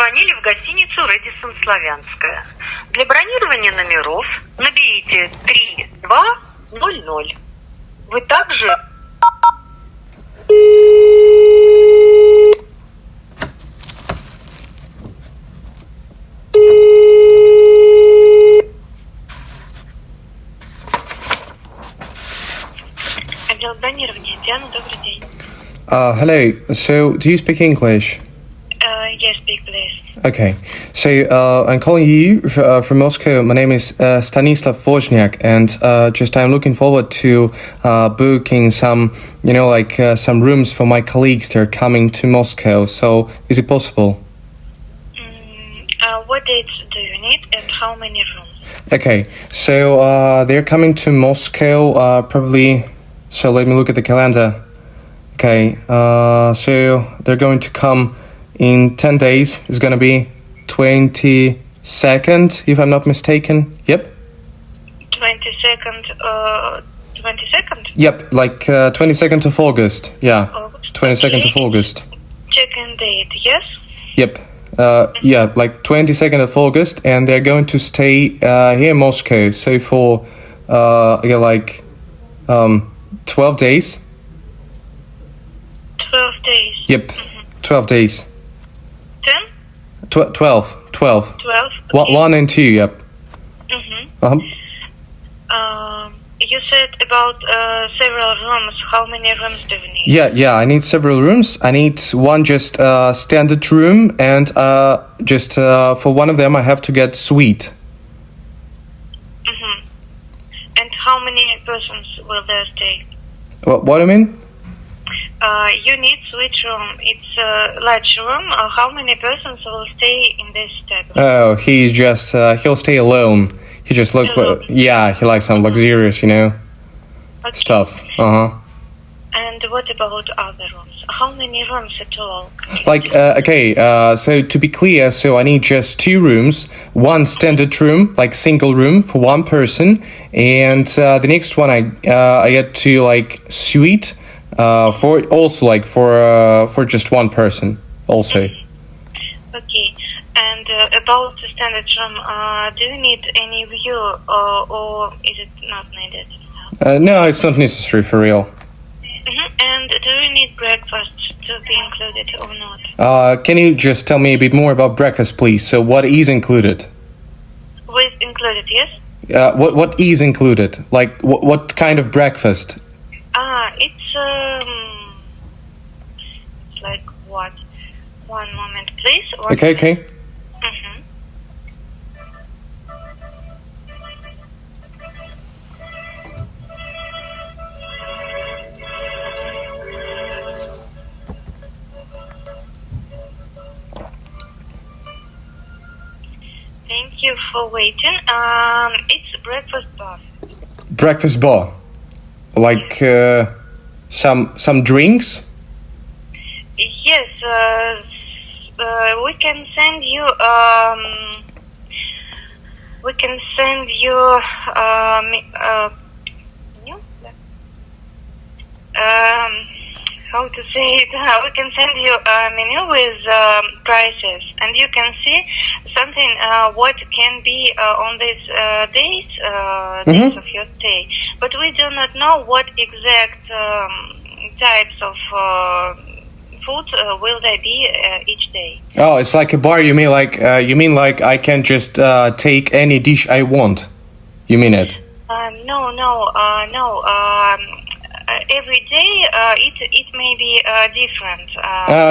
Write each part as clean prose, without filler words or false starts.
позвонили в гостиницу «Рэдиссон Славянская». Для бронирования номеров наберите 3200. Вы также... Отдел бронирования. Диана, добрый день. Hello. So, do you speak English? Yes, speak, please. Okay. So, I'm calling you from Moscow. My name is Stanislav Wozniak, and just I'm looking forward to booking some, some rooms for my colleagues. They're coming to Moscow. So, is it possible? What dates do you need and how many rooms? Okay. So, they're coming to Moscow probably. So, let me look at the calendar. Okay. So, they're going to come in 10 days. It's going to be 22nd, if I'm not mistaken. Yep. 22nd, 22nd? Yep, like 22nd of August. Yeah, August. 22nd Okay. of August. Check-in date, yes? Yep. Yeah, like 22nd of August, and they're going to stay here in Moscow. So for 12 days. 12 days. Yep, 12 days. 10? 12. 12? Okay. 1 and 2, yep. Mm-hmm. You said about several rooms. How many rooms do you need? Yeah, I need several rooms. I need one just standard room, and just for one of them I have to get suite. Mm-hmm. And how many persons will there stay? What do you mean? You need suite room. It's a large room. How many persons will stay in this type of room? Oh, he's just he'll stay alone. He just looks like, yeah, he likes some luxurious, Okay. stuff. And what about other rooms? How many rooms at all? So to be clear, so I need just 2 rooms, one standard room, like single room for one person, and the next one I get to suite for also for just one person also. Okay. And about the standard room, do you need any view or is it not needed? No, it's not necessary for real. Mm-hmm. And do you need breakfast to be included or not? Can you just tell me a bit more about breakfast, please? So what is included? With included, yes? What is included? Like what kind of breakfast? It's like what? One moment, please. Okay. Mm-hmm. Thank you for waiting. It's breakfast bar. Breakfast bar, like some drinks. Yes, we can send you. How to say it? We can send you a menu with prices, and you can see something what can be on these days of your stay. But we do not know what exact types of food will there be each day. Oh, it's like a bar. You mean like I can just take any dish I want? You mean it? No. Every day it may be different.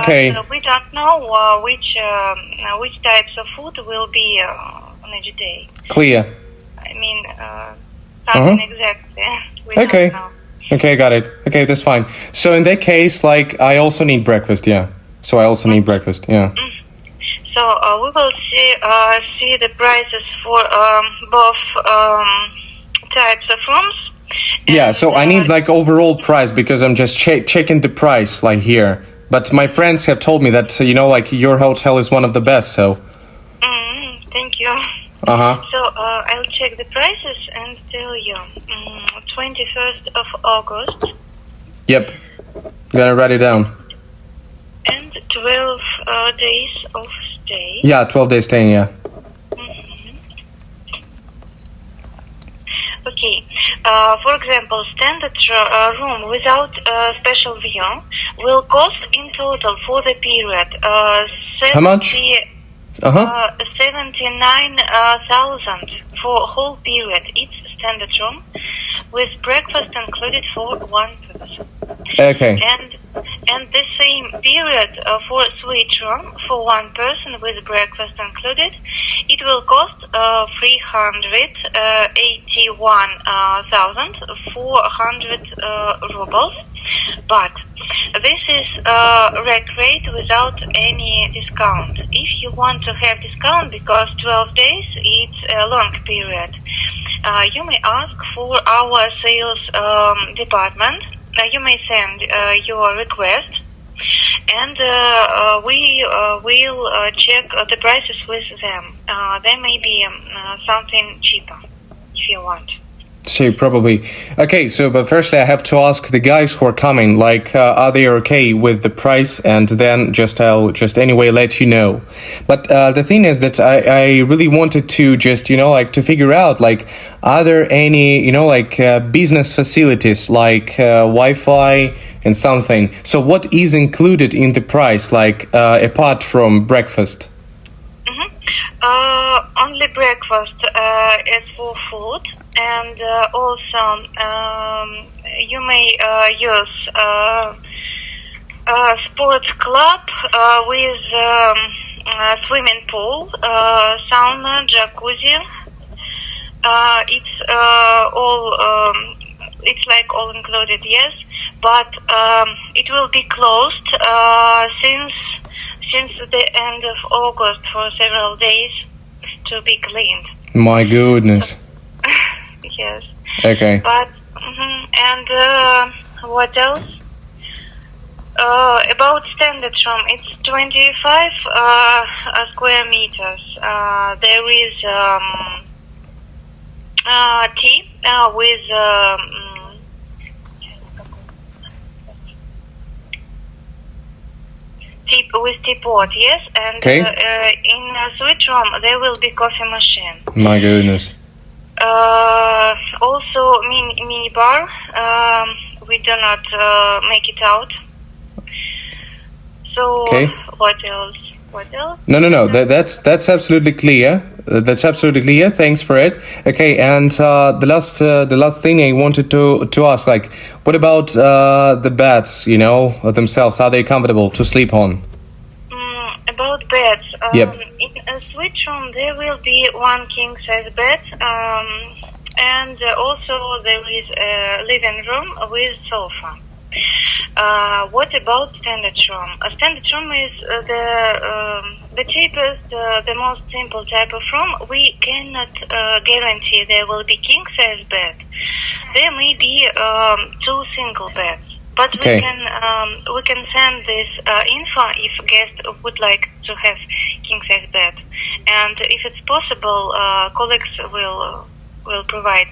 Okay. But we don't know which types of food will be on each day. Clear. I mean, something exactly. We Okay. don't know. Okay, got it. Okay, that's fine. So in that case, I also need breakfast. Yeah. So I also need breakfast. Yeah. So we will see the prices for both types of rooms. Yeah, so I need overall price because I'm just checking the price here. But my friends have told me that your hotel is one of the best. So. Thank you. So I'll check the prices and tell you. 21st of August. Yep. Gonna write it down. And 12 days of stay. Yeah, 12 days staying, yeah. Okay. For example, standard room without special view will cost in total for the period How much? 79,000 for whole period. It's standard room with breakfast included for one person. Okay. And the same period for suite room for one person with breakfast included, it will cost 381,400 rubles. But this is rec rate without any discount. If you want to have discount because 12 days it's a long period, you may ask for our sales department. You may send your request, and we will check the prices with them. There may be something cheaper if you want. So probably. Okay, so but firstly I have to ask the guys who are coming, like, are they okay with the price? And then I'll anyway let you know. But the thing is that I really wanted to just, like to figure out, like, are there any, like business facilities like Wi-Fi and something? So what is included in the price, like apart from breakfast? Only breakfast is for food. And also, you may use sports club with swimming pool, sauna, jacuzzi. It's all. It's like all included, yes. But it will be closed since the end of August for several days to be cleaned. My goodness. Yes. Okay. But and what else? About standard room, it's 25 square meters. There is tea with teapot, yes, and okay. In a suite room there will be coffee machine. My goodness. Also mini bar. We do not make it out. So okay. What else? No. That's absolutely clear. That's absolutely clear. Thanks for it. Okay, and the last thing I wanted to ask, like, what about the beds? Themselves, are they comfortable to sleep on? About beds. Yep. In a suite room, there will be one king size bed, and also there is a living room with sofa. What about standard room? A standard room is the cheapest, the most simple type of room. We cannot guarantee there will be king size bed. There may be 2 single beds, but okay. we can send this info if guest would like to have king size bed, and if it's possible, colleagues will provide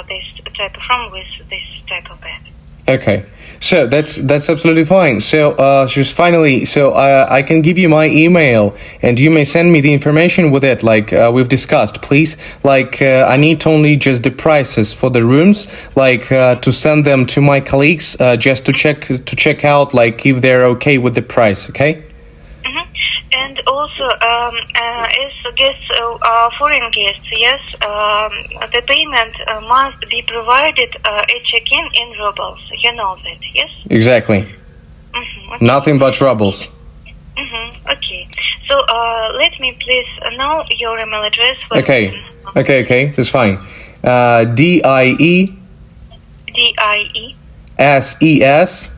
this type of room with this type of bed. Okay, so that's absolutely fine. So just finally, I can give you my email, and you may send me the information with it, like we've discussed, please. Like I need only just the prices for the rooms, like to send them to my colleagues, just to check out, like if they're okay with the price. Okay. And also, as guests, foreign guests, yes, the payment must be provided at check-in in rubles. You know that, yes? Exactly. Okay. Nothing but rubles. Okay. So let me please know your email address. Okay. That's fine. DIE. SES.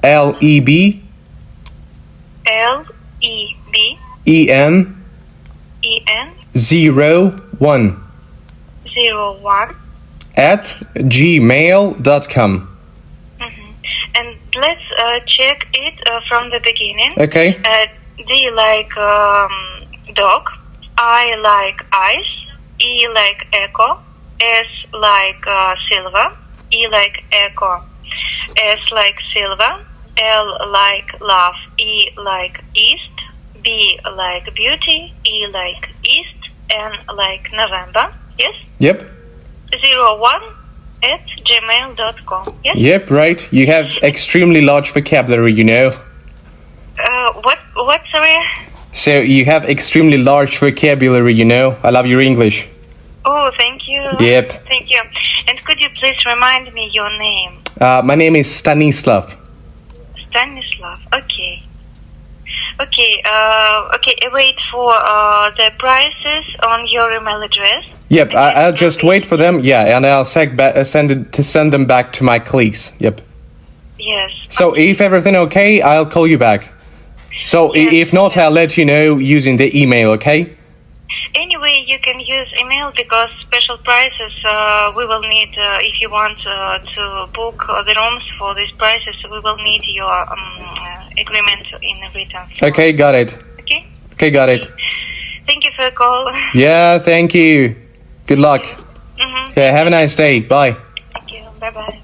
LEB. EN 01 at gmail.com. And let's check it from the beginning. Okay. D like dog, I like ice, E like echo, S like silver, E like echo, S like silver, L like love, E like east, B like beauty, E like east, N like November. Yes? Yep. 01@gmail.com. Yes? Yep, right. You have extremely large vocabulary, you know. What, sorry? So you have extremely large vocabulary, you know. I love your English. Oh, thank you. Yep. Thank you. And could you please remind me your name? My name is Stanislav. Stanislav. Okay. Okay, wait for the prices on your email address. Yep, I'll just wait for them. Yeah, and I'll send them back to my colleagues. Yep. Yes. So if everything okay, I'll call you back. So if not, I'll let you know using the email, okay? Anyway, you can use email because special prices we will need if you want to book the rooms for these prices. We will need your agreement in written form. Okay, got it. Okay. Okay, got it. Thank you for your call. Yeah, thank you. Good luck. Mm-hmm. Yeah, have a nice day. Bye. Thank you. Bye bye.